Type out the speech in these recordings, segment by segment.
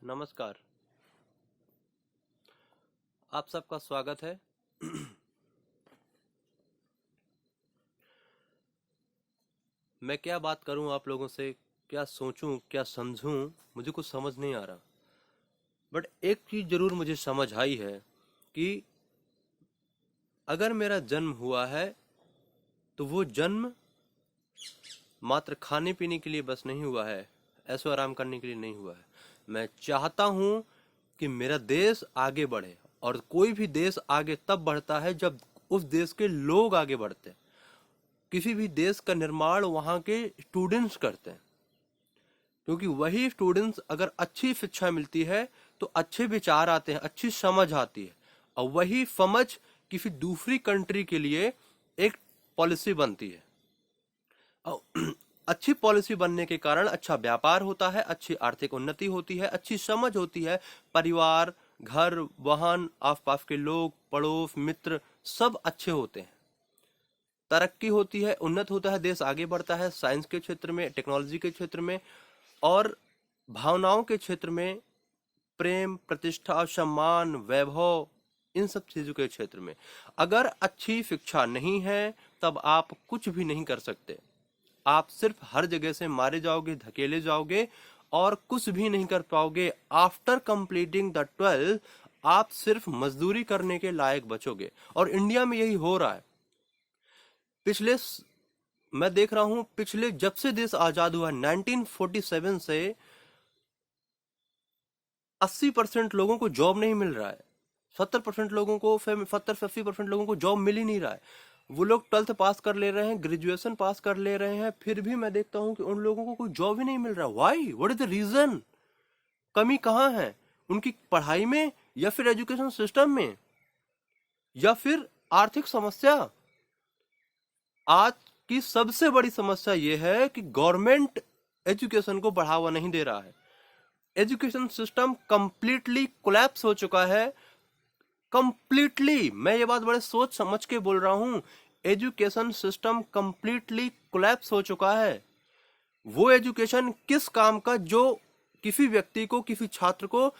नमस्कार। आप सबका स्वागत है। मैं क्या बात करूं आप लोगों से, क्या सोचूं, क्या समझूं, मुझे कुछ समझ नहीं आ रहा। बट एक चीज जरूर मुझे समझ आई है कि अगर मेरा जन्म हुआ है तो वो जन्म मात्र खाने पीने के लिए बस नहीं हुआ है, ऐशो आराम करने के लिए नहीं हुआ है। मैं चाहता हूं कि मेरा देश आगे बढ़े, और कोई भी देश आगे तब बढ़ता है जब उस देश के लोग आगे बढ़ते हैं। किसी भी देश का निर्माण वहाँ के स्टूडेंट्स करते हैं, क्योंकि वही स्टूडेंट्स अगर अच्छी शिक्षा मिलती है तो अच्छे विचार आते हैं, अच्छी समझ आती है, और वही समझ किसी दूसरी कंट्री के लिए एक पॉलिसी बनती है। और अच्छी पॉलिसी बनने के कारण अच्छा व्यापार होता है, अच्छी आर्थिक उन्नति होती है, अच्छी समझ होती है। परिवार, घर, वाहन, आसपास के लोग, पड़ोस, मित्र सब अच्छे होते हैं। तरक्की होती है, उन्नत होता है, देश आगे बढ़ता है साइंस के क्षेत्र में, टेक्नोलॉजी के क्षेत्र में, और भावनाओं के क्षेत्र में, प्रेम, प्रतिष्ठा, सम्मान, वैभव, इन सब चीजों के क्षेत्र में। अगर अच्छी शिक्षा नहीं है तब आप कुछ भी नहीं कर सकते। आप सिर्फ हर जगह से मारे जाओगे, धकेले जाओगे, और कुछ भी नहीं कर पाओगे। आफ्टर कंप्लीटिंग द 12 आप सिर्फ मजदूरी करने के लायक बचोगे, और इंडिया में यही हो रहा है। मैं देख रहा हूं, पिछले जब से देश आजाद हुआ 1947 से 80% लोगों को जॉब नहीं मिल रहा है। 70% लोगों को, 70 से 80% लोगों को जॉब मिल ही नहीं रहा है। वो लोग 12th पास कर ले रहे हैं, ग्रेजुएशन पास कर ले रहे हैं, फिर भी मैं देखता हूं कि उन लोगों को कोई जॉब ही नहीं मिल रहा। Why? What is the reason? कमी कहाँ है? उनकी पढ़ाई में, या फिर एजुकेशन सिस्टम में, या फिर आर्थिक समस्या? आज की सबसे बड़ी समस्या यह है कि गवर्नमेंट एजुकेशन को बढ़ावा नहीं दे रहा है। एजुकेशन सिस्टम कंप्लीटली कोलैप्स हो चुका है। कंप्लीटली, मैं ये बात बड़े सोच समझ के बोल रहा हूं। एजुकेशन सिस्टम कंप्लीटली कोलैप्स हो चुका है। वो एजुकेशन किस काम का जो किसी व्यक्ति को, किसी छात्र को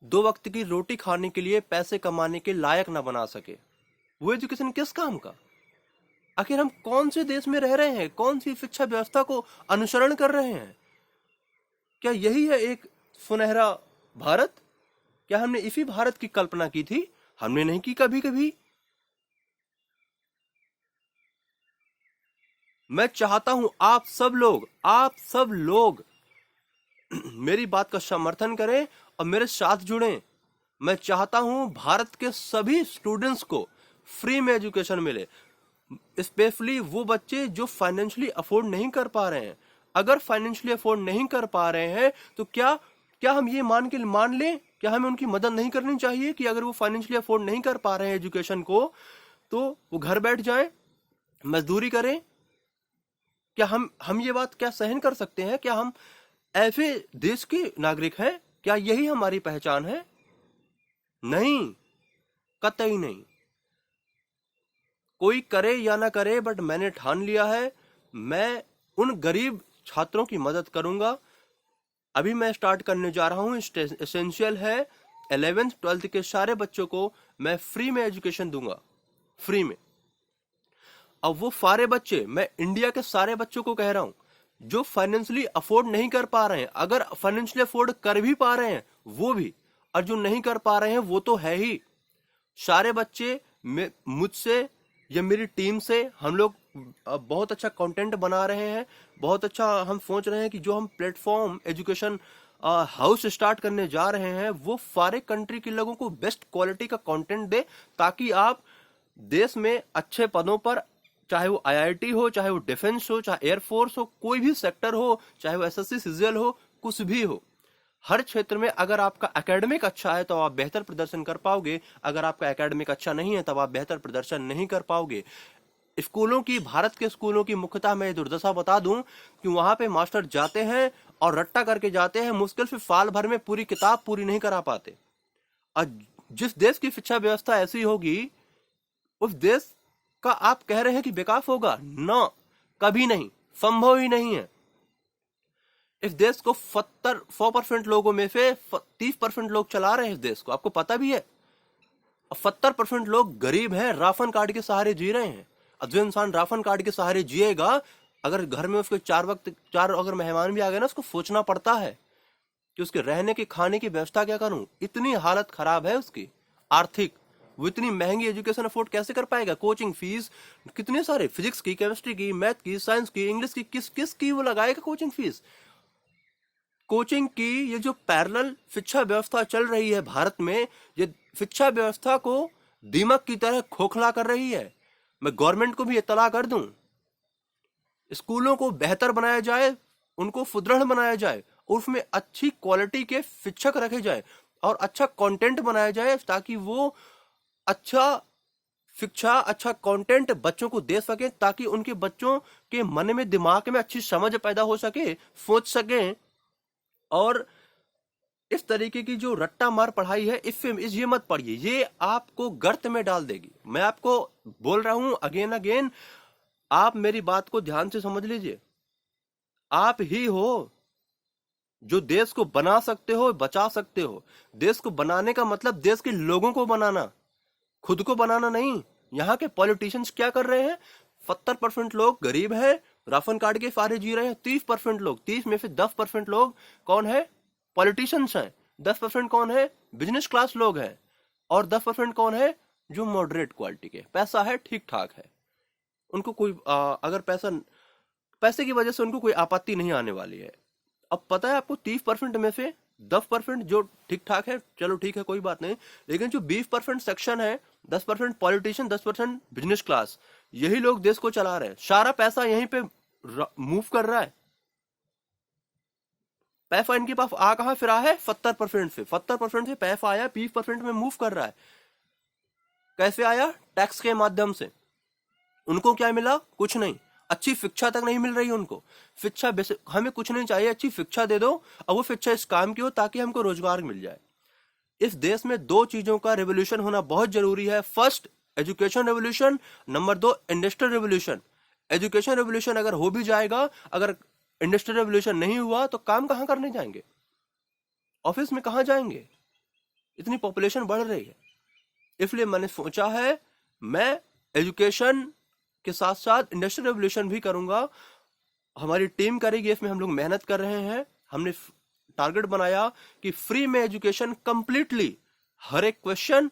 2 वक्त की रोटी खाने के लिए, पैसे कमाने के लायक ना बना सके, वो एजुकेशन किस काम का? आखिर हम कौन से देश में रह रहे हैं? कौन सी शिक्षा व्यवस्था को अनुसरण कर रहे हैं? क्या यही है एक सुनहरा भारत? क्या हमने इसी भारत की कल्पना की थी? हमने नहीं की कभी कभी। मैं चाहता हूं आप सब लोग मेरी बात का समर्थन करें और मेरे साथ जुड़ें। मैं चाहता हूं भारत के सभी स्टूडेंट्स को फ्री में एजुकेशन मिले, स्पेशली वो बच्चे जो फाइनेंशियली अफोर्ड नहीं कर पा रहे हैं। अगर फाइनेंशियली अफोर्ड नहीं कर पा रहे हैं तो क्या क्या हम ये मान लें, क्या हमें उनकी मदद नहीं करनी चाहिए कि अगर वो फाइनेंशियली अफोर्ड नहीं कर पा रहे हैं एजुकेशन को, तो वो घर बैठ जाएं, मजदूरी करें? क्या हम ये बात क्या सहन कर सकते हैं? क्या हम ऐसे देश के नागरिक हैं? क्या यही हमारी पहचान है? नहीं, कतई नहीं। कोई करे या ना करे, बट मैंने ठान लिया है, मैं उन गरीब छात्रों की मदद करूंगा। अभी मैं स्टार्ट करने जा रहा हूं, एसेंशियल है। 11th 12th के सारे बच्चों को मैं फ्री में एजुकेशन दूंगा, फ्री में। अब वो सारे बच्चे, मैं इंडिया के सारे बच्चों को कह रहा हूं, जो फाइनेंशियली अफोर्ड नहीं कर पा रहे हैं, अगर फाइनेंशियली अफोर्ड कर भी पा रहे हैं वो भी, और जो नहीं कर पा रहे हैं वो तो है ही। सारे बच्चे मुझसे या मेरी टीम से हम लोग बहुत अच्छा कंटेंट बना रहे हैं। बहुत अच्छा हम सोच रहे हैं कि जो हम प्लेटफॉर्म एजुकेशन हाउस स्टार्ट करने जा रहे हैं वो सारे कंट्री के लोगों को बेस्ट क्वालिटी का कंटेंट दे, ताकि आप देश में अच्छे पदों पर, चाहे वो आईआईटी हो, चाहे वो डिफेंस हो, चाहे एयरफोर्स हो, कोई भी सेक्टर हो, चाहे वो एसएससी सीजीएल हो, कुछ भी हो, हर क्षेत्र में अगर आपका एकेडमिक अच्छा है तो आप बेहतर प्रदर्शन कर पाओगे। अगर आपका एकेडमिक अच्छा नहीं है तब आप बेहतर प्रदर्शन नहीं कर पाओगे। स्कूलों की, भारत के स्कूलों की मुख्यतः मैं दुर्दशा बता दूं कि वहां पे मास्टर जाते हैं और रट्टा करके जाते हैं, मुश्किल से साल भर में पूरी किताब पूरी नहीं करा पाते। और जिस देश की शिक्षा व्यवस्था ऐसी होगी, उस देश का आप कह रहे हैं कि विकास होगा? ना, कभी नहीं, संभव ही नहीं है। इस देश को 100% लोगों में से 30% लोग चला रहे हैं इस देश को, आपको पता भी है। और 70% लोग गरीब हैं, राशन कार्ड के सहारे जी रहे हैं। अब जो इंसान राशन कार्ड के सहारे जिएगा, अगर घर में उसके 4 अगर मेहमान भी आ गए ना, उसको सोचना पड़ता है कि उसके रहने की खाने की व्यवस्था क्या करूं। इतनी हालत खराब है उसकी आर्थिक, वो इतनी महंगी एजुकेशन अफोर्ड कैसे कर पाएगा। कोचिंग फीस कितने सारे, फिजिक्स की, केमिस्ट्री की, मैथ की, साइंस की, इंग्लिश की, किस की वो लगाएगा कोचिंग फीस। कोचिंग की ये जो पैरेलल शिक्षा व्यवस्था चल रही है भारत में, ये शिक्षा व्यवस्था को दीमक की तरह खोखला कर रही है। मैं गवर्नमेंट को भी इत्तला कर दूं, स्कूलों को बेहतर बनाया जाए, उनको सुदृढ़ बनाया जाए, और उसमें अच्छी क्वालिटी के शिक्षक रखे जाए और अच्छा कंटेंट बनाया जाए, ताकि वो अच्छा शिक्षा, अच्छा कंटेंट बच्चों को दे सके, ताकि उनके बच्चों के मन में, दिमाग में अच्छी समझ पैदा हो सके, सोच सकें। और इस तरीके की जो रट्टा मार पढ़ाई है, इससे ये मत पढ़िए, ये आपको गर्त में डाल देगी। मैं आपको बोल रहा हूं अगेन अगेन, आप मेरी बात को ध्यान से समझ लीजिए। आप ही हो जो देश को बना सकते हो, बचा सकते हो। देश को बनाने का मतलब देश के लोगों को बनाना, खुद को बनाना नहीं। यहाँ के पॉलिटिशियंस क्या कर रहे हैं, 70% लोग गरीब हैं, राशन कार्ड के सहारे जी रहे हैं। 30% लोग, 30 में से 10% लोग कौन है, पॉलिटिशियंस हैं। 10% कौन है, बिजनेस क्लास लोग हैं। और 10% कौन है, जो मॉडरेट क्वालिटी के, पैसा है, ठीक ठाक है, उनको कोई अगर पैसे की वजह से उनको कोई आपत्ति नहीं आने वाली है। अब पता है आपको, 30% में से 10% जो ठीक ठाक है, चलो ठीक है कोई बात नहीं, लेकिन जो 20% सेक्शन है, 10% पॉलिटिशियन, 10% बिजनेस क्लास, यही लोग देश को चला रहे हैं। सारा पैसा यहीं पे मूव कर रहा है। पैसा इनके पास आ कहां फिर रहा है, 70% से पैसा आया, 20% में मूव कर रहा है। कैसे आया, टैक्स के माध्यम से। उनको क्या मिला, कुछ नहीं, अच्छी शिक्षा तक नहीं मिल रही उनको। शिक्षा हमें कुछ नहीं चाहिए, अच्छी शिक्षा दे दो, और वो शिक्षा इस काम की हो ताकि हमको रोजगार मिल जाए। इस देश में 2 चीजों का रेवोल्यूशन होना बहुत जरूरी है। First, education revolution. Number 2, industrial revolution. Education revolution अगर हो भी जाएगा, अगर इंडस्ट्रियल रेवोल्यूशन नहीं हुआ, तो काम कहां करने जाएंगे, ऑफिस में कहां जाएंगे, इतनी पॉपुलेशन बढ़ रही है। इसलिए मैंने सोचा है, मैं एजुकेशन के साथ साथ इंडस्ट्रियल रेवोल्यूशन भी करूंगा। हमारी टीम करेगी, इसमें हम लोग मेहनत कर रहे हैं। हमने टारगेट बनाया कि फ्री में एजुकेशन कंप्लीटली, हर एक क्वेश्चन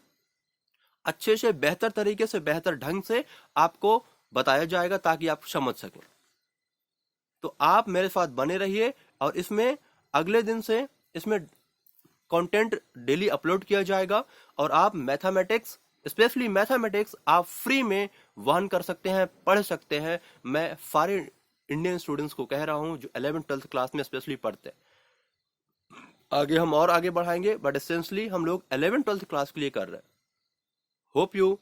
अच्छे से, बेहतर तरीके से, बेहतर ढंग से आपको बताया जाएगा, ताकि आप समझ सकें। तो आप मेरे साथ बने रहिए, और इसमें अगले दिन से इसमें कंटेंट डेली अपलोड किया जाएगा। और आप मैथमेटिक्स, स्पेशली मैथमेटिक्स, आप फ्री में वहन कर सकते हैं, पढ़ सकते हैं। मैं सारे इंडियन स्टूडेंट्स को कह रहा हूं जो 11th-12th क्लास में स्पेशली पढ़ते हैं। आगे हम और आगे बढ़ाएंगे, बट एसेंशियली हम लोग 11th-12th क्लास के लिए कर रहे हैं। Hope you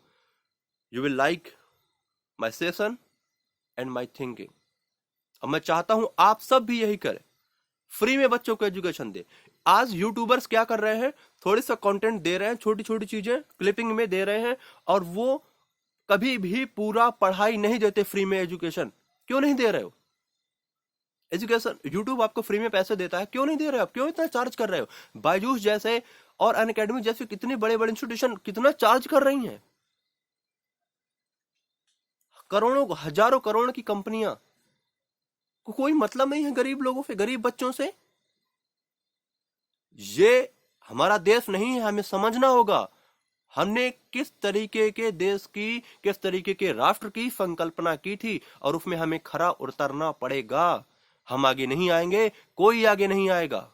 will like my session and my thinking. अब मैं चाहता हूं आप सब भी यही करें, फ्री में बच्चों को एजुकेशन दे। आज यूट्यूबर्स क्या कर रहे हैं, थोड़ी सा कंटेंट दे रहे हैं, छोटी छोटी चीजें क्लिपिंग में दे रहे हैं, और वो कभी भी पूरा पढ़ाई नहीं देते फ्री में एजुकेशन। क्यों नहीं दे रहे हो एजुकेशन? यूट्यूब आपको फ्री में पैसे देता है, क्यों नहीं दे रहे हो आप? क्यों इतना चार्ज कर रहे हो? बायजूस जैसे और अनअकैडमी जैसे कितनी बड़े बड़े इंस्टीट्यूशन कितना चार्ज कर रही हैं, करोड़ों, हजारों करोड़ की कंपनियां को कोई मतलब नहीं है गरीब लोगों से, गरीब बच्चों से। ये हमारा देश नहीं है, हमें समझना होगा हमने किस तरीके के देश की, किस तरीके के राष्ट्र की संकल्पना की थी, और उसमें हमें खरा उतरना पड़ेगा। हम आगे नहीं आएंगे, कोई आगे नहीं आएगा।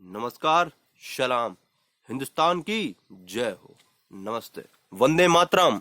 नमस्कार, सलाम, हिंदुस्तान की जय हो, नमस्ते, वंदे मातरम।